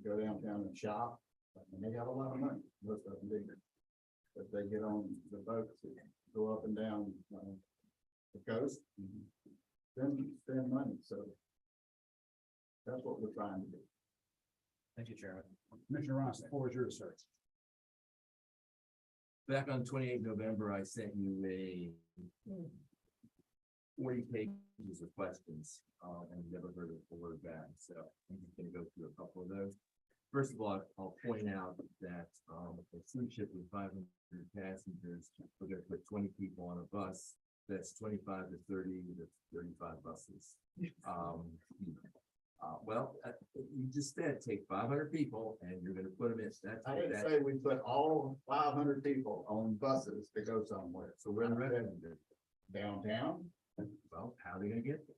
S7: go downtown and shop, and they have a lot of money, most of them do. But they get on the boats that go up and down, the coast, spend money, so that's what we're trying to do.
S4: thank you, Chairman.
S5: Commissioner Ross, the floor is yours, sir.
S10: Back on 28th November, I sent you a 40 pages of questions, and never heard a word back. So I'm just gonna go through a couple of those. First of all, I'll point out that, a cruise ship with 500 passengers, we're gonna put 20 people on a bus. That's 25 to 30 to 35 buses. You just said take 500 people and you're gonna put them in.
S7: I didn't say we put all 500 people on buses to go somewhere.
S10: So we're not ready to do
S7: Downtown,
S10: well, are they gonna get there?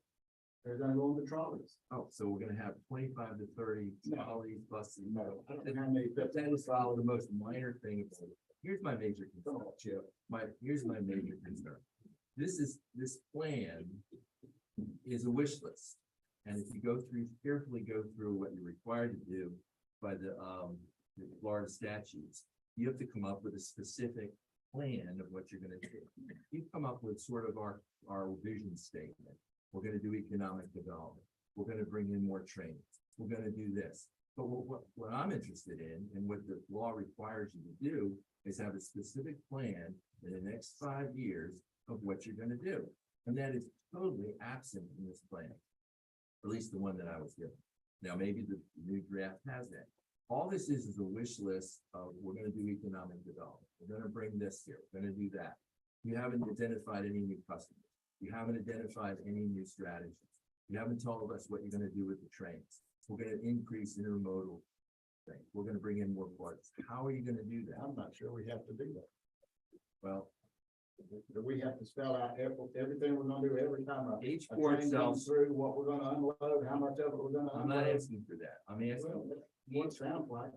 S7: They're gonna go on the trolleys.
S10: Oh, so we're gonna have 25 to 30
S7: No.
S10: trolleys, buses.
S7: No, I don't know how many, but
S10: That is probably the most minor thing about it. Here's my major concern, Chip. Here's my major concern. This plan is a wish list. And if you carefully go through what you're required to do by the Florida statutes, you have to come up with a specific plan of what you're gonna do. You come up with sort of our vision statement. We're gonna do economic development. We're gonna bring in more training. We're gonna do this. But what I'm interested in, and what the law requires you to do, is have a specific plan in the next 5 years of what you're gonna do. And that is totally absent in this plan. At least the one that I was given. Now, maybe the new draft has that. All this is a wish list of, we're gonna do economic development. We're gonna bring this here, we're gonna do that. You haven't identified any new customers. You haven't identified any new strategies. You haven't told us what you're gonna do with the trains. We're gonna increase intermodal thing. We're gonna bring in more parts. How are you gonna do that?
S7: I'm not sure we have to do that.
S10: Well,
S7: Do we have to spell out everything we're gonna do every time
S10: each
S7: a
S10: port
S7: train
S10: sells,
S7: comes through, what we're gonna unload, how much of it we're gonna
S10: I'm not
S7: unload?
S10: asking for that. I'm asking,
S7: Well, that's what it sounds like.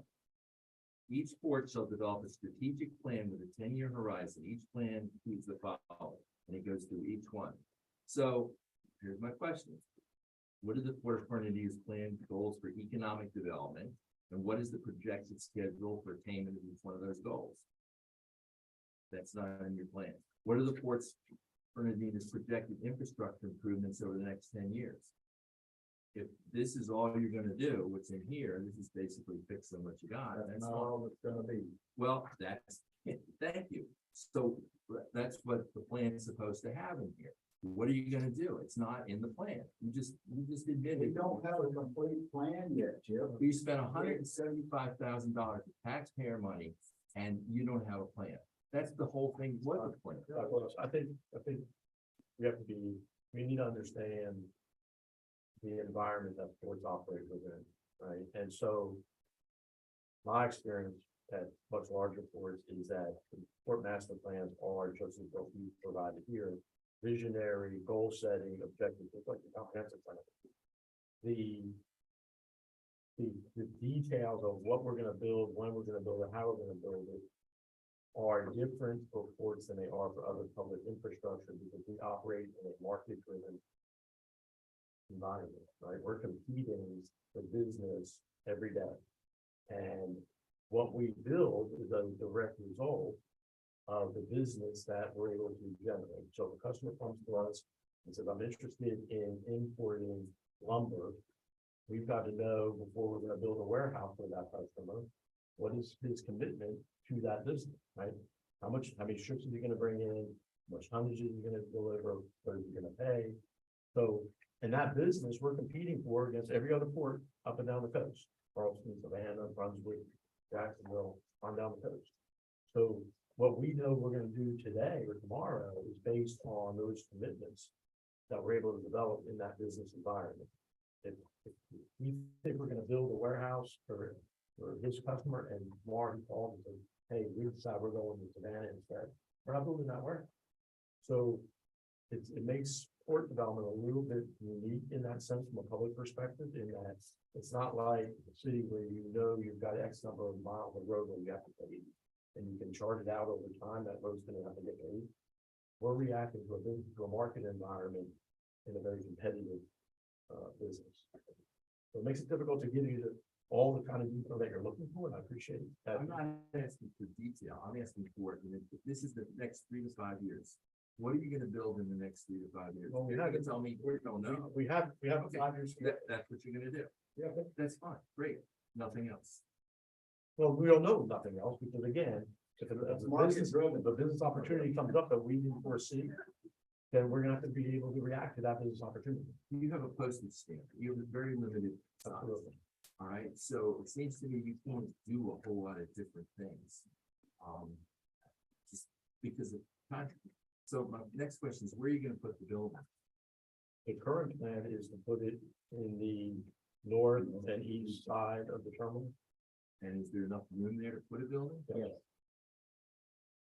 S10: each port shall develop a strategic plan with a 10-year horizon. Each plan includes the following, and it goes through each one. So here's my question. What are the Port of Fernandina's plan goals for economic development? And what is the projected schedule for attainment of each one of those goals? That's not in your plan. What are the Port's Fernandina's projected infrastructure improvements over the next 10 years? If this is all you're gonna do, what's in here, this is basically fixing what you got.
S7: That's
S10: That's
S7: not
S10: all.
S7: all it's gonna be.
S10: Well, thank you. So that's what the plan is supposed to have in here. What are you gonna do? It's not in the plan. You just
S7: We
S10: admitted.
S7: don't have a complete plan yet, Chip.
S10: You spent $175,000 of taxpayer money and you don't have a plan. That's the whole thing. What the plan?
S1: I think we need to understand the environment that ports operate within, right? And so my experience at much larger ports is that the port master plans are just as what we provided here, visionary, goal setting, objectives, it's like a comprehensive plan. The details of what we're gonna build, when we're gonna build it, how we're gonna build it are different for ports than they are for other public infrastructure because we operate in a market-driven environment, right? We're competing for business every day. And what we build is a direct result of the business that we're able to generate. So if a customer comes to us and says, I'm interested in importing lumber, we've got to know before we're going to build a warehouse for that customer, what is his commitment to that business, right? How many ships is he going to bring in? How much tonnage is he going to deliver? What is he going to pay? So in that business, we're competing for against every other port up and down the coast. Charleston, Savannah, Brunswick, Jacksonville, on down the coast. So what we know we're going to do today or tomorrow is based on those commitments that we're able to develop in that business environment. If we think we're going to build a warehouse for his customer and tomorrow he calls and says, hey, we decide we're going to Savannah instead, we're not building that warehouse. So it makes port development a little bit unique in that sense from a public perspective, in that it's not like a city where you know you've got X number of miles of road that you have to pay, and you can chart it out over time, that road's gonna have to get paid. We're reacting to a market environment in a very competitive business. So it makes it difficult to give you all the kind of detail that you're looking for, and I appreciate that.
S10: I'm not asking for detail. I'm asking for, this is the next 3 to 5 years. What are you gonna build in the next 3 to 5 years?
S1: Well,
S10: You're not gonna tell me, we don't know.
S1: We have
S10: Okay.
S1: 5 years.
S10: That's what you're gonna do.
S1: Yeah,
S10: That's fine, great, nothing else.
S1: well, we don't know nothing else, because again, if a business opportunity comes up that we didn't foresee, then we're gonna have to be able to react to that business opportunity.
S10: You have a postage stamp, you have a very limited size.
S1: Absolutely.
S10: All right, so it seems to me you can't do a whole lot of different things. Just because of time. So my next question is, where are you gonna put the building?
S1: The current plan is to put it in the north and east side of the terminal.
S10: And is there enough room there to put a building?
S1: Yes.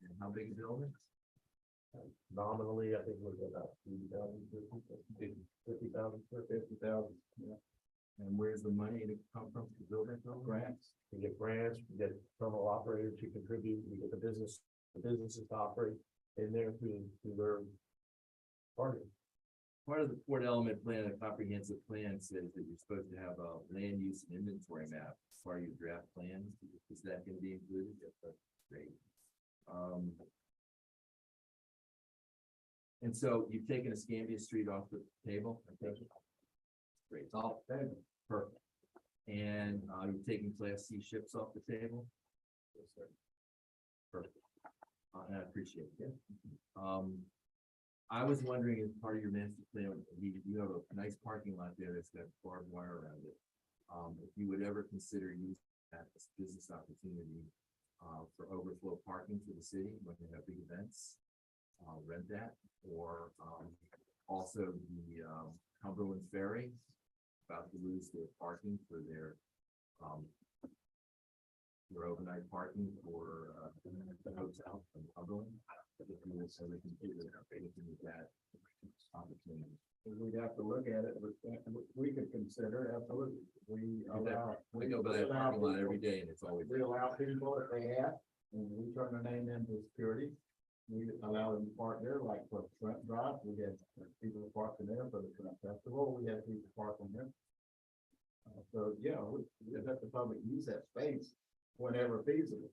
S10: And how big a building?
S1: Nominally, I think we're about 3,000.
S10: money to come from to build that building?
S7: Grants,
S1: We get grants, we get terminal operators to contribute, we get the businesses to operate in there through their target.
S10: Part of the port element plan, a comprehensive plan says that you're supposed to have a land use and inventory map as part of your draft plan. Is that gonna be included? Yes, that's great. And so you've taken Escambia Street off the table, I think. Great, it's all perfect. And, you're taking Class C ships off the table? Yes, sir. Perfect. And I appreciate it. I was wondering, as part of your master plan, you have a nice parking lot there that's got barbed wire around it. If you would ever consider using that as a business opportunity, for overflow parking for the city when they have big events, rent that, or, also the, Cumberland Ferry, about to lose their parking for their overnight parking for, the hotel in Cumberland. If you would ever consider looking at that opportunity.
S7: we'd have to look at it, but we could consider, absolutely. We allow.
S10: We go by that parking lot every day and it's always.
S7: We allow people if they have, and we turn their name into security. We allow them to park there, like for Trent Drive, we had people parking there for the Trent Festival, we had people parking there. So, yeah, we let the public use that space whenever feasible.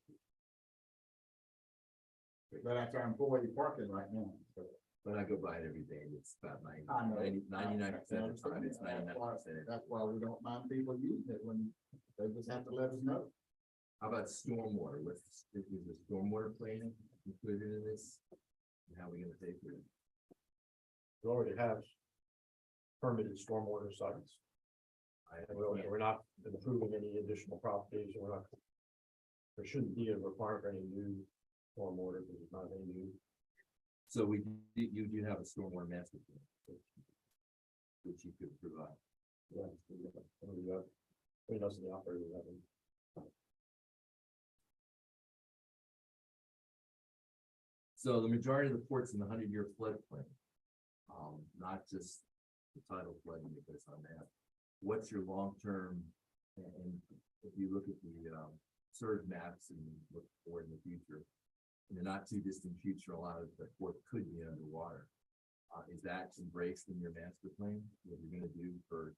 S7: But that's our employee parking right now, so.
S10: But I go by it every day and it's about
S7: I know.
S10: 99% of the time, it's 99%.
S7: That's why we don't mind people using it when they just have to let us know.
S10: How about stormwater? Is the stormwater plan included in this? And how are we gonna pay for it?
S1: We already have permitted stormwater sites. We're not approving any additional properties, we're not. There shouldn't be a requirement for any new stormwater, because it's not any new.
S10: So you do have a stormwater master plan, which you could provide.
S1: Yeah, we got, between us and the operator, we have them.
S10: So the majority of the ports in the 100-year floodplain, not just the tidal flooding that goes on that. What's your long-term, and if you look at the surge maps and look forward in the future, in the not too distant future, a lot of the port could be underwater. Is that embraced in your master plan? What you're gonna do for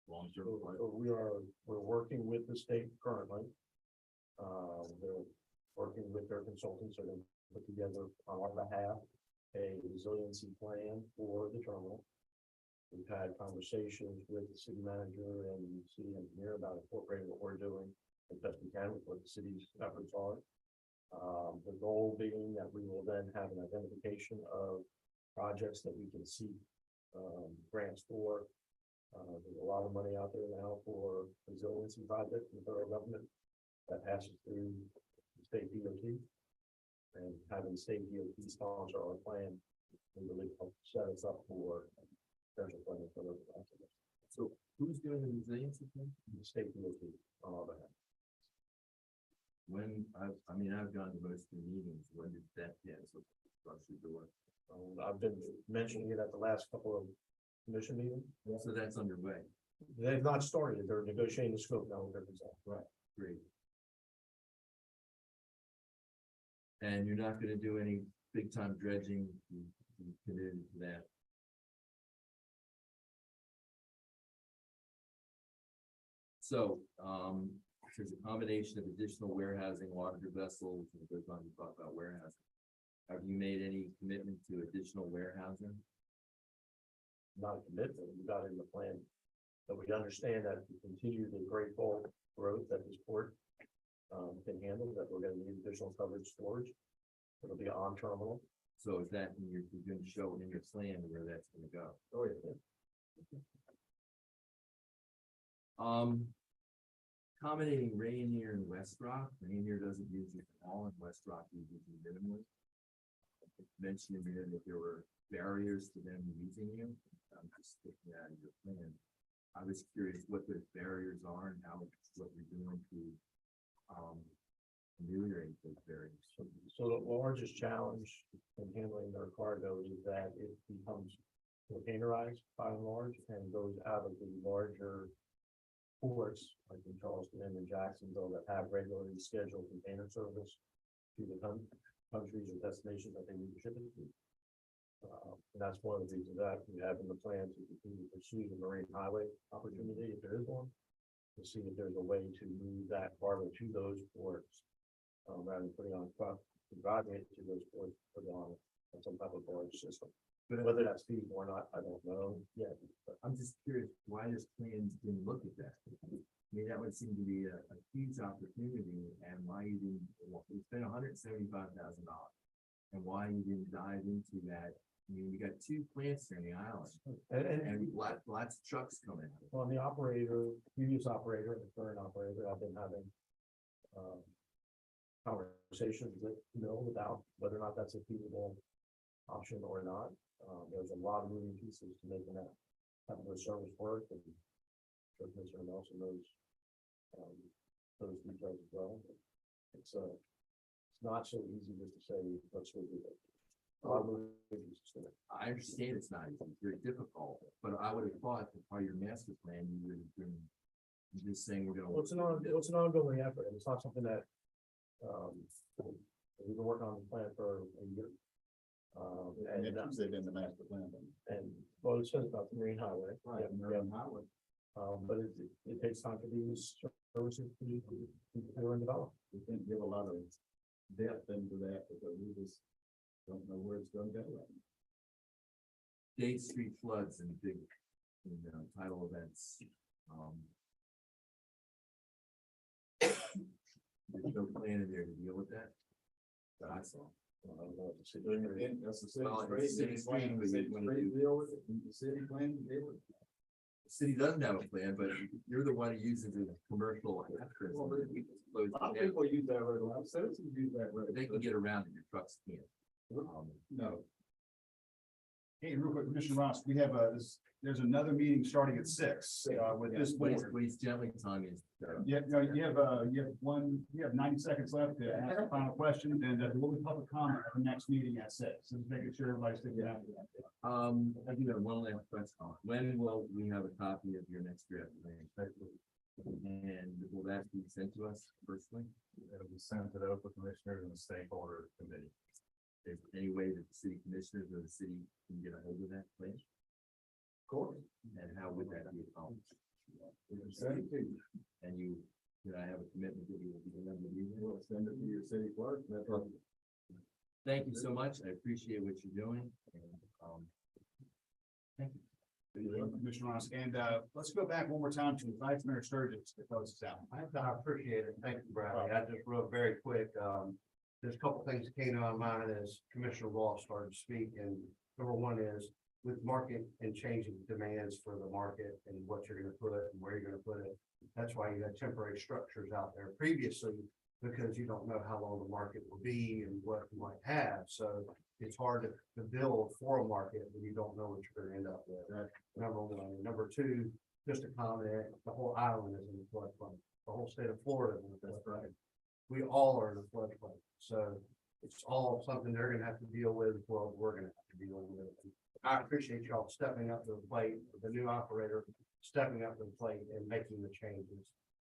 S10: long-term flood?
S1: So we're working with the state currently. They're working with their consultants, so they put together on our behalf a resiliency plan for the terminal. We've had conversations with the city manager and city engineer about incorporating what we're doing as best we can with what the city's efforts are. The goal being that we will then have an identification of projects that we can seek grants for. There's a lot of money out there now for resiliency projects in the federal government that passes through the state DOT. And having the state DOT sponsor our plan, we really help set us up for potential funding for those projects.
S10: So who's doing the resiliency plan?
S1: The state DOT on our behalf.
S10: When, I've gone to most of the meetings, when did that pass across your door?
S1: I've been mentioning it at the last couple of commission meetings.
S10: So that's underway.
S1: They've not started, they're negotiating the scope now with their consultant.
S10: Right. Great. And you're not gonna do any big time dredging, you committed to that? So, there's a combination of additional warehousing, larger vessels, and it goes on to talk about warehousing. Have you made any commitment to additional warehousing?
S1: Not a commitment, we got in the plan. But we understand that to continue the great bulk growth that this port can handle, that we're gonna need additional coverage storage. It'll be on terminal.
S10: So is that, you're gonna show in your plan where that's gonna go?
S1: Oh, yeah.
S10: Accommodating Rainier and West Rock. Rainier doesn't use it at all, and West Rock uses it minimally. Mentioned there that there were barriers to them using you. I'm just sticking out of your plan. I was curious what those barriers are and what you're doing to ameliorate those barriers.
S1: So the largest challenge in handling their cargo is that it becomes containerized by and large and goes out of the larger ports, like in Charleston and in Jacksonville, that have regularly scheduled container service to the countries or destinations that they need to ship it to. And that's one of the reasons that we have in the plan to continue to pursue the marine highway opportunity, if there is one, to see if there's a way to move that cargo to those ports, rather than putting on a truck, driving it to those ports, put it on some type of barge system. But whether that's feasible or not, I don't know yet.
S10: But I'm just curious why this plan didn't look at that. I mean, that would seem to be a huge opportunity, and why you didn't, we spent $175,000. And why you didn't dive into that. I mean, we got 2 plants here in the island, and lots of trucks coming.
S1: Well, the previous operator, the current operator, I've been having conversations with, about whether or not that's a feasible option or not. There's a lot of moving pieces to making that type of service work, and Mr. Nelson knows those details as well. It's not so easy just to say, let's go do it. A lot of moving pieces to it.
S10: I understand it's not easy, it's very difficult, but I would have thought that part of your master plan, you would have been just saying we're
S1: Well,
S10: gonna.
S1: it's an ongoing effort, and it's not something that we've been working on the plan for a year.
S7: And it's in the master plan.
S1: Well, it says about the marine highway.
S7: Right,
S1: Yeah,
S7: Marine Highway.
S1: but it takes time for these services to be developed.
S7: We can't give a lot of depth into that because we just don't know where it's gonna go right now.
S10: Date Street floods and big, tidal events. There's no plan in there to deal with that. That I saw.
S1: I don't know what to say.
S7: That's the city.
S10: Well, it's city plan, but you wanna do-
S7: Deal with it, the city plan, deal with it.
S10: The city doesn't have a plan, but you're the one who uses the commercial.
S7: Well, A lot of people use that road, a lot of citizens use that road.
S10: They can get around it, your trucks can't.
S7: No,
S5: Hey, real quick, Commissioner Ross, we have there's another meeting starting at 6, with this board.
S10: Please gently, Tommy.
S5: Yeah, no, you have 90 seconds left to ask a final question, and we'll be public comment at the next meeting at 6. So just making sure everybody's thinking after that.
S10: I do have one last question. When will we have a copy of your next draft plan? And will that be sent to us personally?
S6: It'll be sent to the Open Commissioners and the Stakeholder Committee.
S10: Is there any way that the city commissioners or the city can get a hold of that plan?
S7: of course.
S10: And how would that be accomplished?
S7: We can send it to you.
S10: And did I have a commitment that you will be delivered to you?
S7: We'll send it to your city clerk. That's what.
S10: Thank you so much. I appreciate what you're doing. And, thank you.
S5: Commissioner Ross, and let's go back one more time to Vice Mayor Sturgis to close this out.
S9: I appreciate it. Thank you, Bradley. I just wrote very quick. There's a couple things that came to my mind as Commissioner Ross started to speak, and number one is with market and changing demands for the market and what you're gonna put and where you're gonna put it. That's why you had temporary structures out there previously, because you don't know how long the market will be and what you might have. So it's hard to build for a market when you don't know what you're gonna end up with. That's number one. Number two, just a comment, the whole island is in the floodplain. The whole state of Florida is in the floodplain. We all are in the floodplain. So it's all something they're gonna have to deal with, well, we're gonna have to deal with. I appreciate y'all stepping up to the plate, the new operator stepping up to the plate and making the changes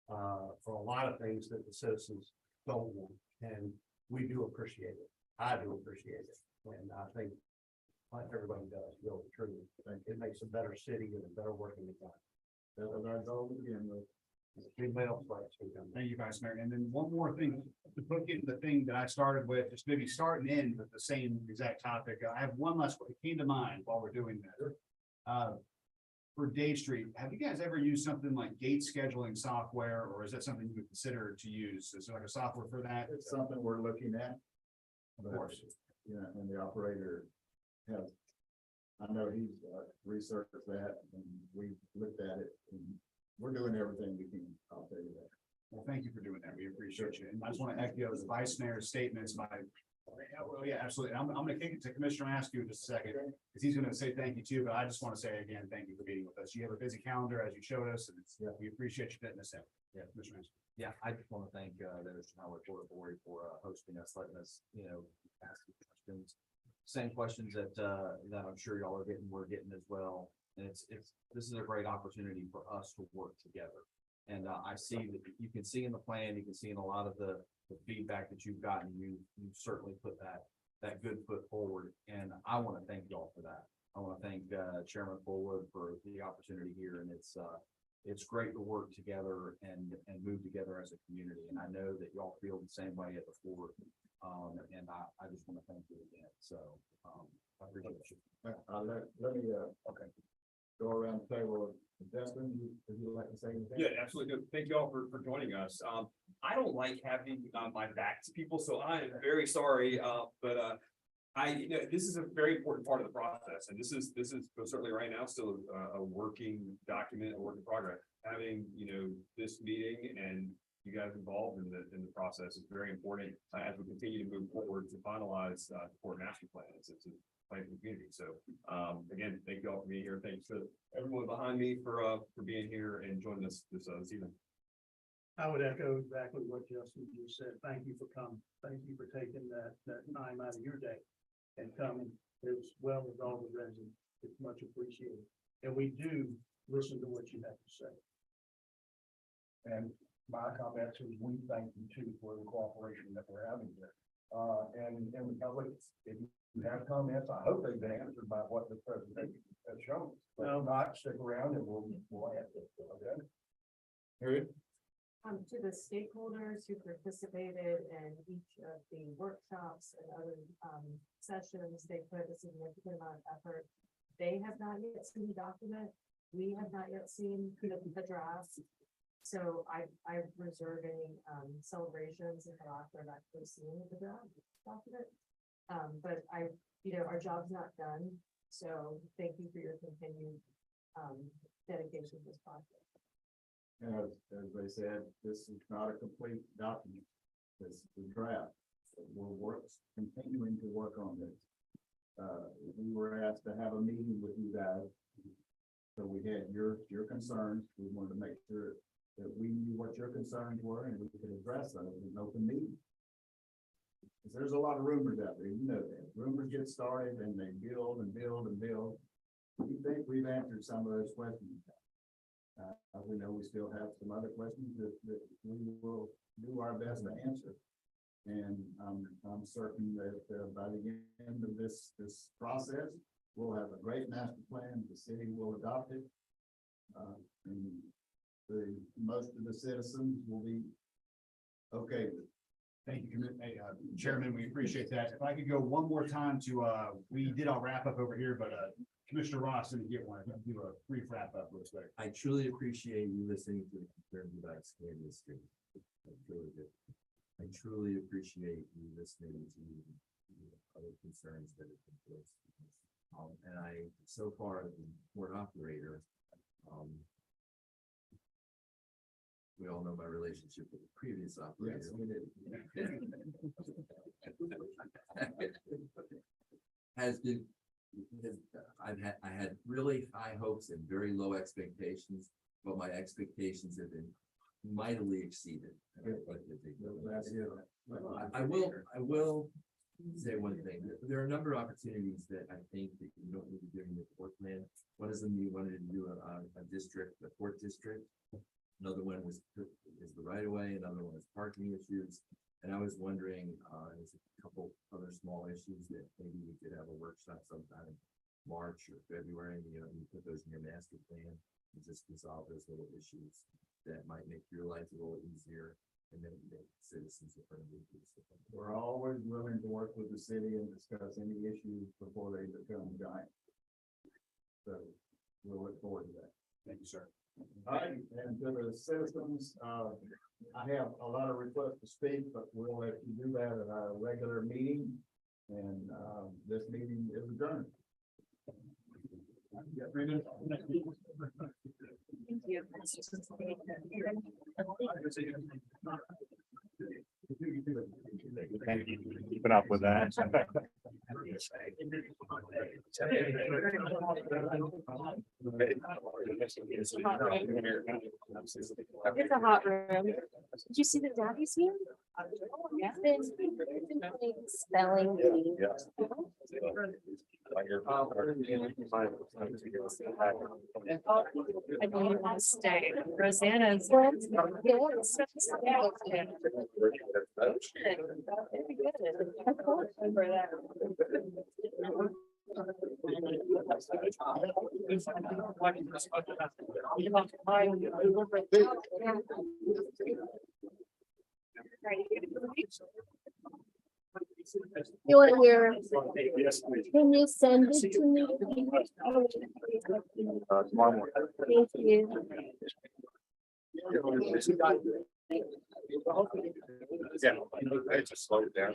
S9: for a lot of things that the citizens don't want. And we do appreciate it. I do appreciate it. And I think like everybody does, really, truly. It makes a better city and a better working environment.
S7: That was our goal again, with.
S9: Anybody else like to speak on that?
S5: Thank you, Vice Mayor. And then one more thing, to put into the thing that I started with, just maybe start and end with the same exact topic. I have one last, it came to mind while we're doing that. For Dave Street, have you guys ever used something like gate scheduling software, or is that something you would consider to use? Is there like a software for that?
S7: It's something we're looking at.
S5: Of course.
S7: Yeah, and the operator has, I know he's researched that and we looked at it and we're doing everything we can. I'll tell you that.
S5: Well, thank you for doing that. We appreciate you. And I just want to echo the Vice Mayor's statements by, well, yeah, absolutely. I'm going to kick it to Commissioner Askew in just a second, because he's going to say thank you too, but I just want to say again, thank you for being with us. You have a busy calendar as you showed us, and we appreciate you fitting us in. Yeah, Commissioner Askew.
S4: Yeah, I just want to thank the Mr. Howard Board for hosting us, letting us, ask the questions. Same questions that I'm sure y'all are getting, we're getting as well. And this is a great opportunity for us to work together. And I see that you can see in the plan, you can see in a lot of the feedback that you've gotten, you certainly put that good foot forward. And I want to thank y'all for that. I want to thank Chairman Fullwood for the opportunity here, and it's great to work together and move together as a community. And I know that y'all feel the same way at the Fort. And I just want to thank you again. So I appreciate you.
S7: Let me, okay, go around the table. Justin, would you like to say anything?
S11: Yeah, absolutely. Thank you all for joining us. I don't like having my back to people, so I am very sorry. But this is a very important part of the process, and this is certainly right now still a working document, a work in progress. Having, this meeting and you guys involved in the process is very important as we continue to move forward to finalize the Port Master Plan. It's a plan for the community. So again, thank you all for being here. Thanks to everyone behind me for being here and joining us this evening.
S8: I would echo exactly what Justin just said. Thank you for coming. Thank you for taking that time out of your day and coming as well as all the residents. It's much appreciated. And we do listen to what you have to say.
S3: And my comments is we thank you too for the cooperation that we're having here. And the public, if you have comments, I hope they've been answered by what the presentation has shown. But if not, stick around and we'll answer it, okay? Harriet?
S12: To the stakeholders who participated in each of the workshops and other sessions, they put a significant amount of effort. They have not yet seen the document. We have not yet seen the draft. So I reserve any celebrations until after I've actually seen the draft document. But our job's not done. So thank you for your continued dedication to this project.
S7: As they said, this is not a complete document. This is a draft. We're continuing to work on this. We were asked to have a meeting with you guys. So we had your concerns. We wanted to make sure that we knew what your concerns were and we could address those in an open meeting. Because there's a lot of rumors out there, you know that. Rumors get started and they build and build and build. We think we've answered some of those questions. We know we still have some other questions that we will do our best to answer. And I'm certain that by the end of this process, we'll have a great master plan. The city will adopt it. And most of the citizens will be okay with it.
S5: Thank you, Chairman. We appreciate that. If I could go one more time to, we did our wrap up over here, but Commissioner Ross didn't get one. I'll do a brief wrap up real quick.
S10: I truly appreciate you listening to the concerns about expanding the street. I truly do. I truly appreciate you listening to other concerns that have been voiced. And I, so far, as a port operator, we all know my relationship with the previous operator.
S7: Yes, we did. I had really high hopes and very low expectations, but my expectations have been mightily exceeded. I will say one thing. There are a number of opportunities that I think that you don't need to do in the port plan. One is you wanted to do a district, a port district. Another one is the right of way. Another one is parking issues. And I was wondering, there's a couple other small issues that maybe we could have a workshop sometime in March or February. You put those in your master plan and just resolve those little issues that might make your life a little easier. And then the citizens are friendly. We're always willing to work with the city and discuss any issues before they become giant. So we'll look forward to that.
S5: Thank you, sir.
S7: All right, and to the citizens, I have a lot of requests to speak, but we'll let you do that at our regular meeting. And this meeting is adjourned.
S2: Thank you.
S6: Thank you for keeping up with that.
S2: It's a hot room. Did you see the daddy's here? Yeah. Spelling bee.
S12: I believe you want to stay. Rosanna's.
S2: You want your, can you send it to me?
S6: Tomorrow morning.
S2: Thank you.
S6: Yeah, I just slowed down.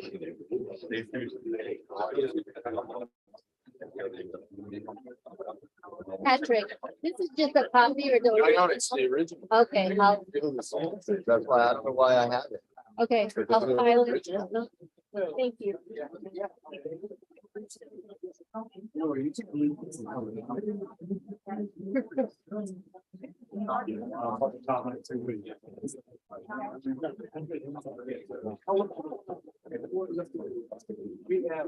S2: Patrick, this is just a copy or the?
S7: I know it's the original.
S2: Okay, I'll,
S7: That's why, I don't know why I have it.
S2: okay, I'll file it. Thank you.
S11: We have.